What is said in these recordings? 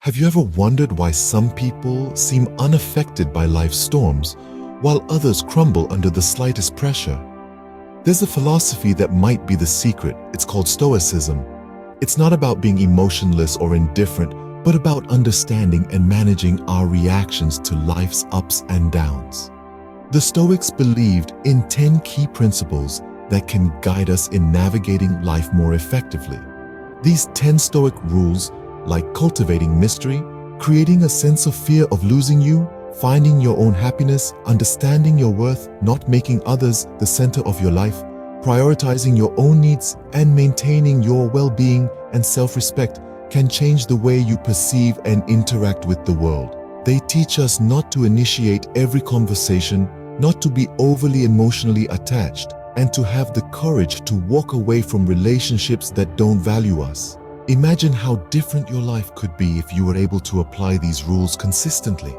Have you ever wondered why some people seem unaffected by life's storms, while others crumble under the slightest pressure? There's a philosophy that might be the secret. It's called Stoicism. It's not about being emotionless or indifferent, but about understanding and managing our reactions to life's ups and downs. The Stoics believed in 10 key principles that can guide us in navigating life more effectively. These 10 Stoic rules, like cultivating mystery, creating a sense of fear of losing you, finding your own happiness, understanding your worth, not making others the center of your life, prioritizing your own needs, and maintaining your well-being and self-respect, can change the way you perceive and interact with the world. They teach us not to initiate every conversation, not to be overly emotionally attached, and to have the courage to walk away from relationships that don't value us. Imagine how different your life could be if you were able to apply these rules consistently.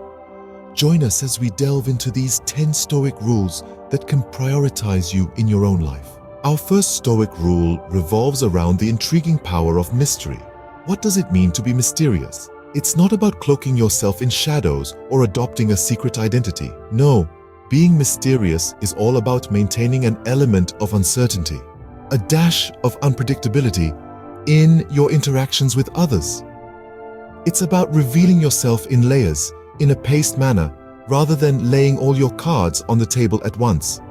Join us as we delve into these 10 Stoic rules that can prioritize you in your own life. Our first Stoic rule revolves around the intriguing power of mystery. What does it mean to be mysterious? It's not about cloaking yourself in shadows or adopting a secret identity. No, being mysterious is all about maintaining an element of uncertainty, a dash of unpredictability in your interactions with others. It's about revealing yourself in layers, in a paced manner, rather than laying all your cards on the table at once.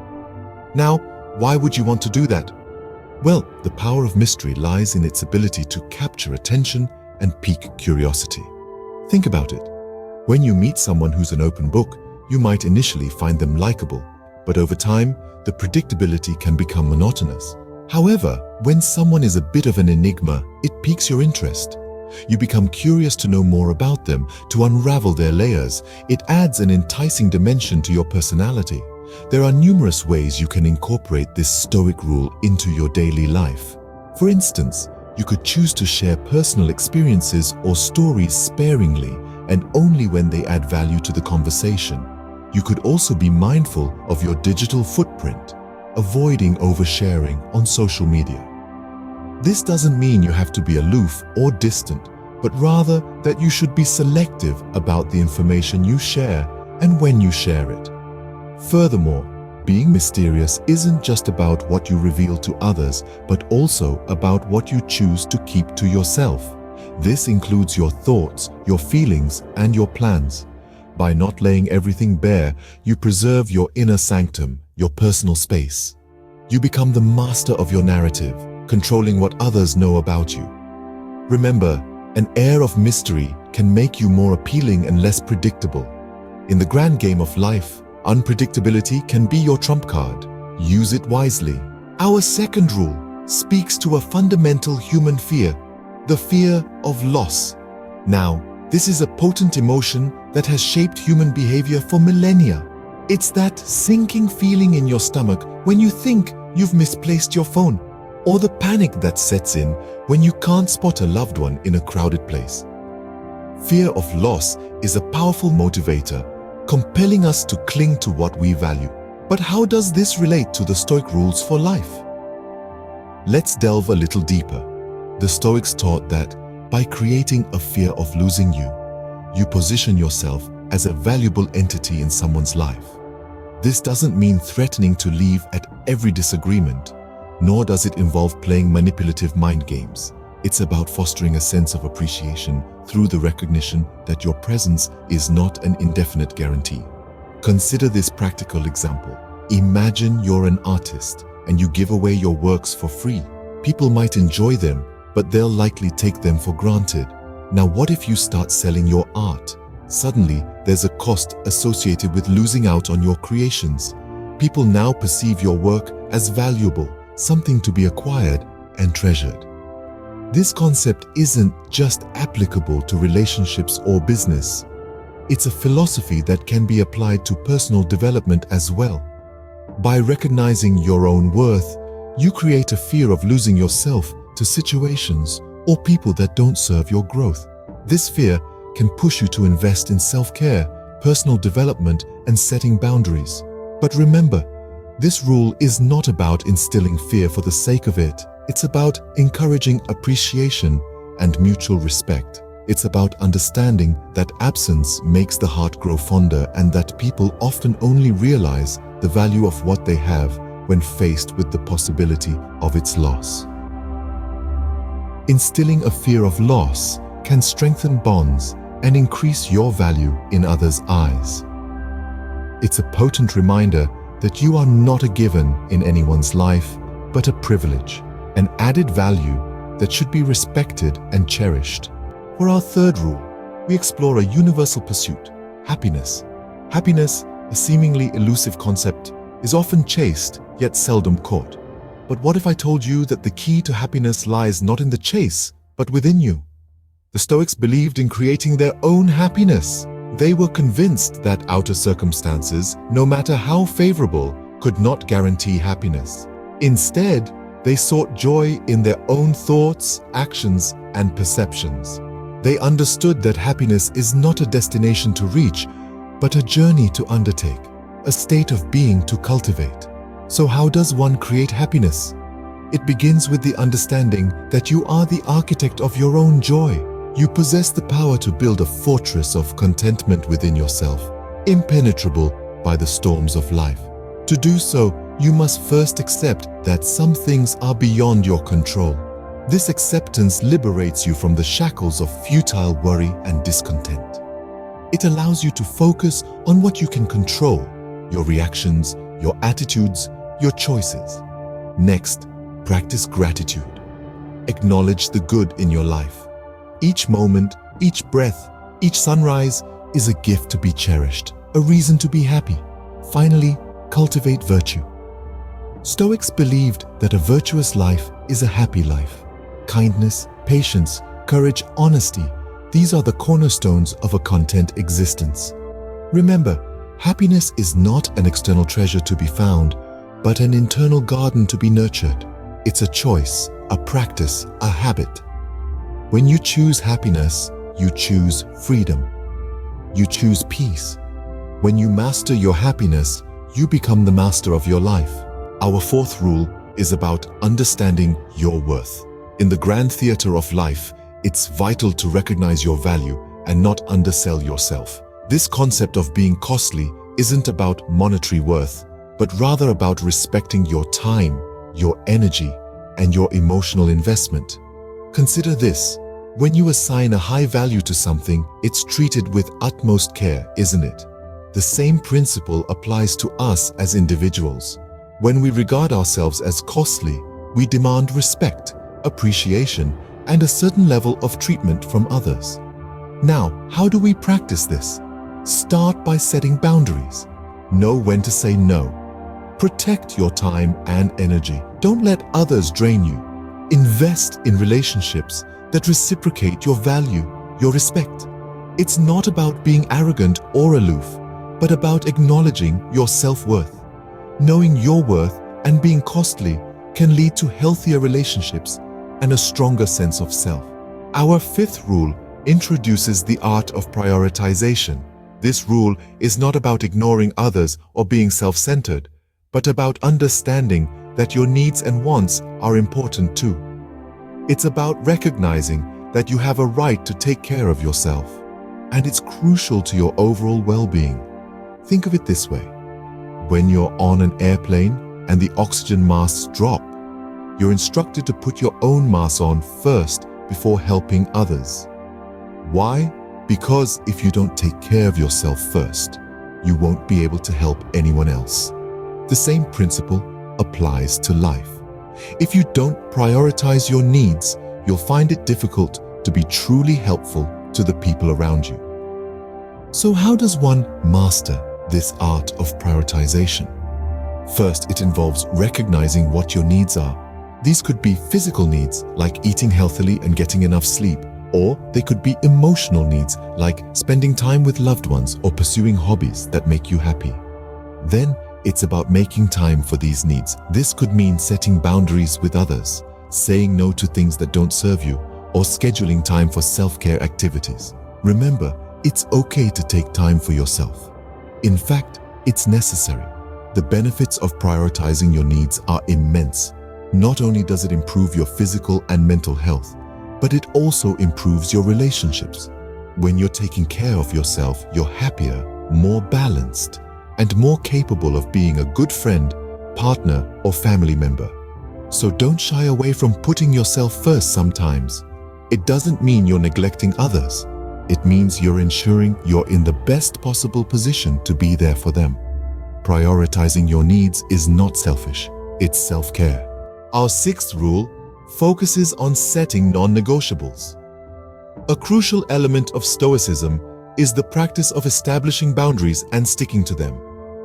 Now, why would you want to do that? Well, the power of mystery lies in its ability to capture attention and pique curiosity. Think about it. When you meet someone who's an open book, you might initially find them likable, but over time, the predictability can become monotonous. However, when someone is a bit of an enigma, it piques your interest. You become curious to know more about them, to unravel their layers. It adds an enticing dimension to your personality. There are numerous ways you can incorporate this Stoic rule into your daily life. For instance, you could choose to share personal experiences or stories sparingly and only when they add value to the conversation. You could also be mindful of your digital footprint, avoiding oversharing on social media. This doesn't mean you have to be aloof or distant, but rather that you should be selective about the information you share and when you share it. Furthermore, being mysterious isn't just about what you reveal to others, but also about what you choose to keep to yourself. This includes your thoughts, your feelings, and your plans. By not laying everything bare, you preserve your inner sanctum, your personal space. You become the master of your narrative, controlling what others know about you. Remember, an air of mystery can make you more appealing and less predictable. In the grand game of life, unpredictability can be your trump card. Use it wisely. Our second rule speaks to a fundamental human fear, the fear of loss. Now, this is a potent emotion that has shaped human behavior for millennia. It's that sinking feeling in your stomach when you think you've misplaced your phone, or the panic that sets in when you can't spot a loved one in a crowded place. Fear of loss is a powerful motivator, compelling us to cling to what we value. But how does this relate to the Stoic rules for life? Let's delve a little deeper. The Stoics taught that by creating a fear of losing you, you position yourself as a valuable entity in someone's life. This doesn't mean threatening to leave at every disagreement, nor does it involve playing manipulative mind games. It's about fostering a sense of appreciation through the recognition that your presence is not an indefinite guarantee. Consider this practical example. Imagine you're an artist and you give away your works for free. People might enjoy them, but they'll likely take them for granted. Now, what if you start selling your art? Suddenly, there's a cost associated with losing out on your creations. People now perceive your work as valuable, something to be acquired and treasured. This concept isn't just applicable to relationships or business. It's a philosophy that can be applied to personal development as well. By recognizing your own worth, you create a fear of losing yourself to situations or people that don't serve your growth. This fear can push you to invest in self-care, personal development, and setting boundaries. But remember, this rule is not about instilling fear for the sake of it. It's about encouraging appreciation and mutual respect. It's about understanding that absence makes the heart grow fonder and that people often only realize the value of what they have when faced with the possibility of its loss. Instilling a fear of loss can strengthen bonds and increase your value in others' eyes. It's a potent reminder that you are not a given in anyone's life, but a privilege, an added value that should be respected and cherished. For our third rule, we explore a universal pursuit, happiness. Happiness, a seemingly elusive concept, is often chased yet seldom caught. But what if I told you that the key to happiness lies not in the chase, but within you? The Stoics believed in creating their own happiness. They were convinced that outer circumstances, no matter how favorable, could not guarantee happiness. Instead, they sought joy in their own thoughts, actions, and perceptions. They understood that happiness is not a destination to reach, but a journey to undertake, a state of being to cultivate. So how does one create happiness? It begins with the understanding that you are the architect of your own joy. You possess the power to build a fortress of contentment within yourself, impenetrable by the storms of life. To do so, you must first accept that some things are beyond your control. This acceptance liberates you from the shackles of futile worry and discontent. It allows you to focus on what you can control, your reactions, your attitudes, your choices. Next, practice gratitude. Acknowledge the good in your life. Each moment, each breath, each sunrise is a gift to be cherished, a reason to be happy. Finally, cultivate virtue. Stoics believed that a virtuous life is a happy life. Kindness, patience, courage, honesty, these are the cornerstones of a content existence. Remember, happiness is not an external treasure to be found, but an internal garden to be nurtured. It's a choice, a practice, a habit. When you choose happiness, you choose freedom. You choose peace. When you master your happiness, you become the master of your life. Our fourth rule is about understanding your worth. In the grand theater of life, it's vital to recognize your value and not undersell yourself. This concept of being costly isn't about monetary worth, but rather about respecting your time, your energy, and your emotional investment. Consider this. When you assign a high value to something, it's treated with utmost care, isn't it? The same principle applies to us as individuals. When we regard ourselves as costly, we demand respect, appreciation, and a certain level of treatment from others. Now, how do we practice this? Start by setting boundaries. Know when to say no. Protect your time and energy. Don't let others drain you. Invest in relationships that reciprocate your value, your respect. It's not about being arrogant or aloof, but about acknowledging your self-worth. Knowing your worth and being costly can lead to healthier relationships and a stronger sense of self. Our fifth rule introduces the art of prioritization. This rule is not about ignoring others or being self-centered, but about understanding that your needs and wants are important too. It's about recognizing that you have a right to take care of yourself, and it's crucial to your overall well-being. Think of it this way. When you're on an airplane and the oxygen masks drop, you're instructed to put your own mask on first before helping others. Why? Because if you don't take care of yourself first, you won't be able to help anyone else. The same principle applies to life. If you don't prioritize your needs, you'll find it difficult to be truly helpful to the people around you. So how does one master this art of prioritization? First, it involves recognizing what your needs are. These could be physical needs, like eating healthily and getting enough sleep, or they could be emotional needs, like spending time with loved ones or pursuing hobbies that make you happy. Then, it's about making time for these needs. This could mean setting boundaries with others, saying no to things that don't serve you, or scheduling time for self-care activities. Remember, it's okay to take time for yourself. In fact, it's necessary. The benefits of prioritizing your needs are immense. Not only does it improve your physical and mental health, but it also improves your relationships. When you're taking care of yourself, you're happier, more balanced, and more capable of being a good friend, partner, or family member. So don't shy away from putting yourself first sometimes. It doesn't mean you're neglecting others. It means you're ensuring you're in the best possible position to be there for them. Prioritizing your needs is not selfish, it's self-care. Our sixth rule focuses on setting non-negotiables. A crucial element of Stoicism is the practice of establishing boundaries and sticking to them.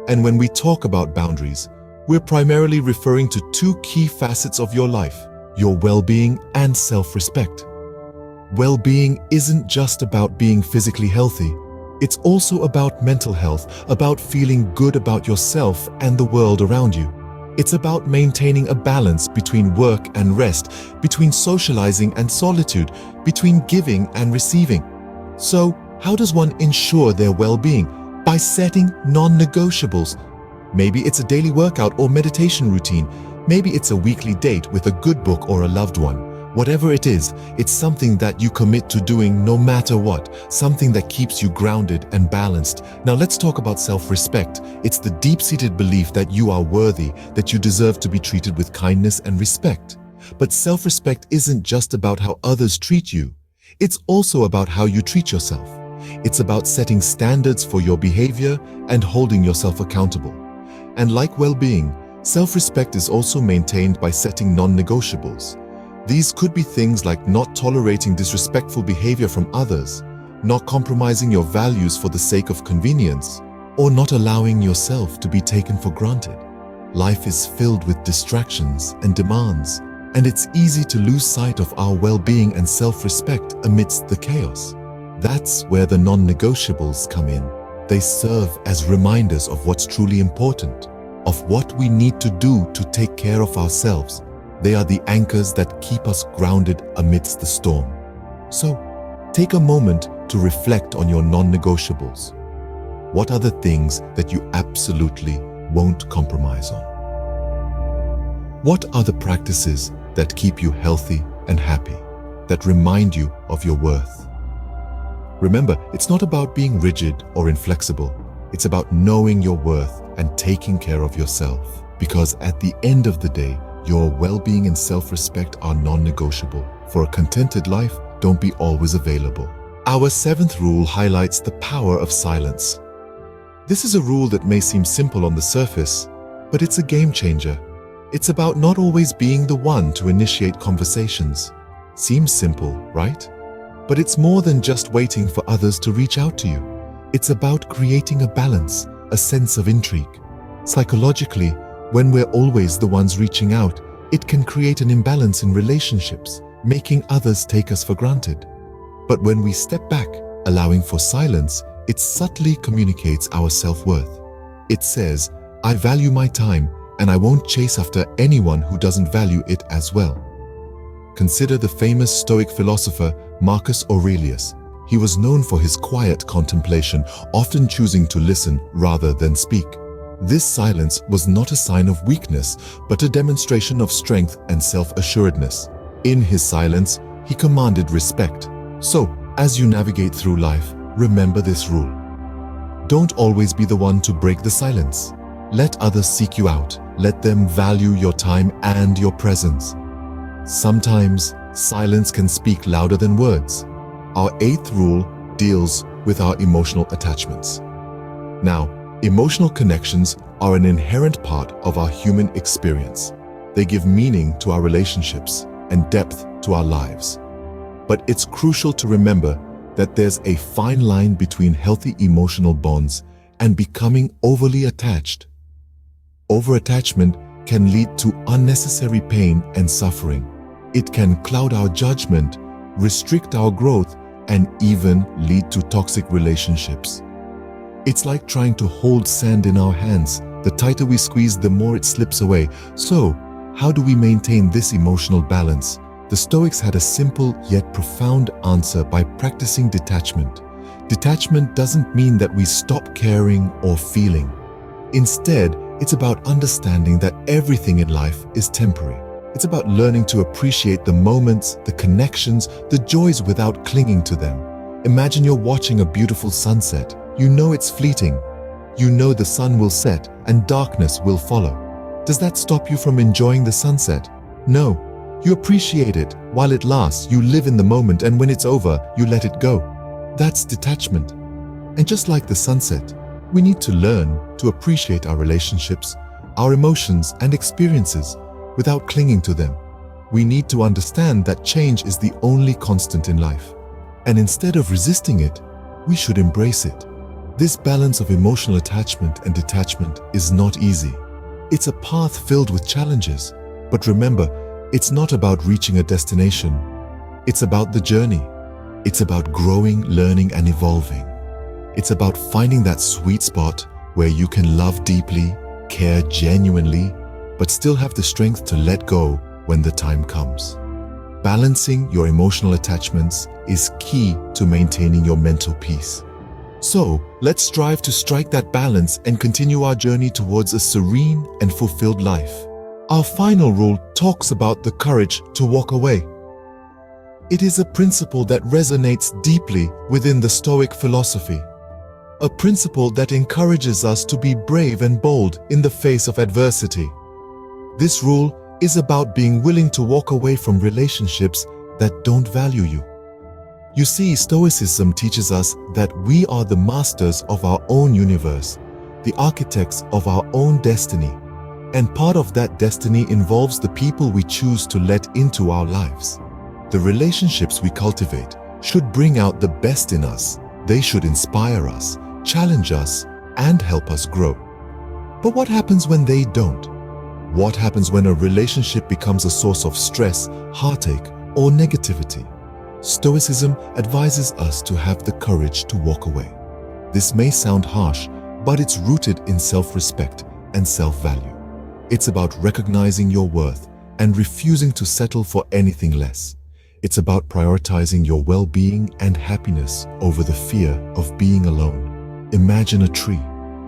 And when we talk about boundaries, we're primarily referring to two key facets of your life: your well-being and self-respect. Well-being isn't just about being physically healthy. It's also about mental health, about feeling good about yourself and the world around you. It's about maintaining a balance between work and rest, between socializing and solitude, between giving and receiving. So, how does one ensure their well-being? By setting non-negotiables. Maybe it's a daily workout or meditation routine. Maybe it's a weekly date with a good book or a loved one. Whatever it is, it's something that you commit to doing no matter what, something that keeps you grounded and balanced. Now let's talk about self-respect. It's the deep-seated belief that you are worthy, that you deserve to be treated with kindness and respect. But self-respect isn't just about how others treat you. It's also about how you treat yourself. It's about setting standards for your behavior and holding yourself accountable. And like well-being, self-respect is also maintained by setting non-negotiables. These could be things like not tolerating disrespectful behavior from others, not compromising your values for the sake of convenience, or not allowing yourself to be taken for granted. Life is filled with distractions and demands, and it's easy to lose sight of our well-being and self-respect amidst the chaos. That's where the non-negotiables come in. They serve as reminders of what's truly important, of what we need to do to take care of ourselves. They are the anchors that keep us grounded amidst the storm. So, take a moment to reflect on your non-negotiables. What are the things that you absolutely won't compromise on? What are the practices that keep you healthy and happy, that remind you of your worth? Remember, it's not about being rigid or inflexible. It's about knowing your worth and taking care of yourself. Because at the end of the day, your well-being and self-respect are non-negotiable. For a contented life, don't be always available. Our seventh rule highlights the power of silence. This is a rule that may seem simple on the surface, but it's a game changer. It's about not always being the one to initiate conversations. Seems simple, right? But it's more than just waiting for others to reach out to you. It's about creating a balance, a sense of intrigue. Psychologically, when we're always the ones reaching out, it can create an imbalance in relationships, making others take us for granted. But when we step back, allowing for silence, it subtly communicates our self-worth. It says, I value my time, and I won't chase after anyone who doesn't value it as well. Consider the famous Stoic philosopher Marcus Aurelius. He was known for his quiet contemplation, often choosing to listen rather than speak. This silence was not a sign of weakness, but a demonstration of strength and self-assuredness. In his silence, he commanded respect. So, as you navigate through life, remember this rule. Don't always be the one to break the silence. Let others seek you out. Let them value your time and your presence. Sometimes, silence can speak louder than words. Our eighth rule deals with our emotional attachments. Now, emotional connections are an inherent part of our human experience. They give meaning to our relationships and depth to our lives. But it's crucial to remember that there's a fine line between healthy emotional bonds and becoming overly attached. Over-attachment can lead to unnecessary pain and suffering. It can cloud our judgment, restrict our growth, and even lead to toxic relationships. It's like trying to hold sand in our hands. The tighter we squeeze, the more it slips away. So, how do we maintain this emotional balance? The Stoics had a simple yet profound answer by practicing detachment. Detachment doesn't mean that we stop caring or feeling. Instead, it's about understanding that everything in life is temporary. It's about learning to appreciate the moments, the connections, the joys without clinging to them. Imagine you're watching a beautiful sunset. You know it's fleeting. You know the sun will set and darkness will follow. Does that stop you from enjoying the sunset? No. You appreciate it while it lasts. You live in the moment, and when it's over, you let it go. That's detachment. And just like the sunset, we need to learn to appreciate our relationships, our emotions and experiences without clinging to them. We need to understand that change is the only constant in life. And instead of resisting it, we should embrace it. This balance of emotional attachment and detachment is not easy. It's a path filled with challenges. But remember, it's not about reaching a destination. It's about the journey. It's about growing, learning, and evolving. It's about finding that sweet spot where you can love deeply, care genuinely, but still have the strength to let go when the time comes. Balancing your emotional attachments is key to maintaining your mental peace. So, let's strive to strike that balance and continue our journey towards a serene and fulfilled life. Our final rule talks about the courage to walk away. It is a principle that resonates deeply within the Stoic philosophy. A principle that encourages us to be brave and bold in the face of adversity. This rule is about being willing to walk away from relationships that don't value you. You see, Stoicism teaches us that we are the masters of our own universe, the architects of our own destiny, and part of that destiny involves the people we choose to let into our lives. The relationships we cultivate should bring out the best in us. They should inspire us, challenge us, and help us grow. But what happens when they don't? What happens when a relationship becomes a source of stress, heartache, or negativity? Stoicism advises us to have the courage to walk away. This may sound harsh, but it's rooted in self-respect and self-value. It's about recognizing your worth and refusing to settle for anything less. It's about prioritizing your well-being and happiness over the fear of being alone. Imagine a tree.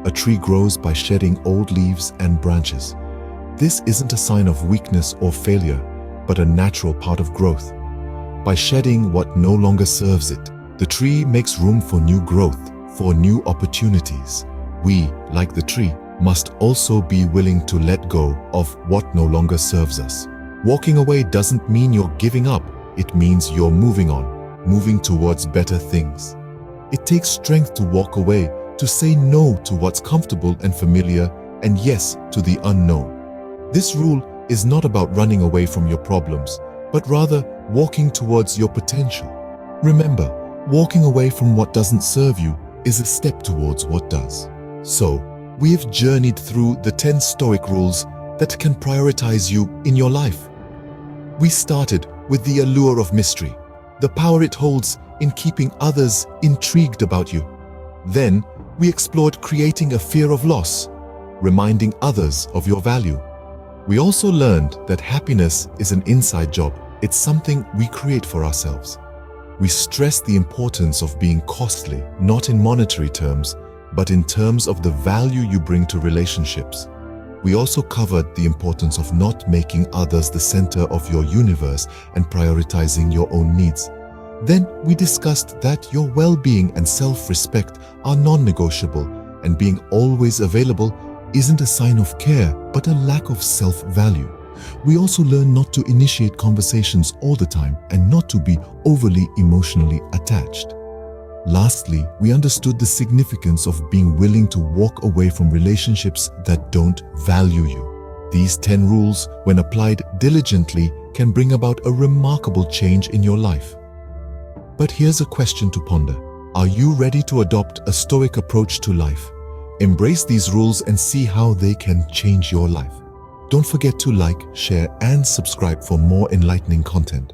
A tree grows by shedding old leaves and branches. This isn't a sign of weakness or failure, but a natural part of growth. By shedding what no longer serves it, the tree makes room for new growth, for new opportunities. We, like the tree, must also be willing to let go of what no longer serves us. Walking away doesn't mean you're giving up. It means you're moving on, moving towards better things. It takes strength to walk away, to say no to what's comfortable and familiar, and yes to the unknown. This rule is not about running away from your problems, but rather walking towards your potential. Remember, walking away from what doesn't serve you is a step towards what does. So, we have journeyed through the 10 Stoic rules that can prioritize you in your life. We started with the allure of mystery, the power it holds in keeping others intrigued about you. Then, we explored creating a fear of loss, reminding others of your value. We also learned that happiness is an inside job. It's something we create for ourselves. We stressed the importance of being costly, not in monetary terms, but in terms of the value you bring to relationships. We also covered the importance of not making others the center of your universe and prioritizing your own needs. Then we discussed that your well-being and self-respect are non-negotiable, and being always available isn't a sign of care, but a lack of self-value. We also learned not to initiate conversations all the time and not to be overly emotionally attached. Lastly, we understood the significance of being willing to walk away from relationships that don't value you. These 10 rules, when applied diligently, can bring about a remarkable change in your life. But here's a question to ponder. Are you ready to adopt a Stoic approach to life? Embrace these rules and see how they can change your life. Don't forget to like, share, and subscribe for more enlightening content.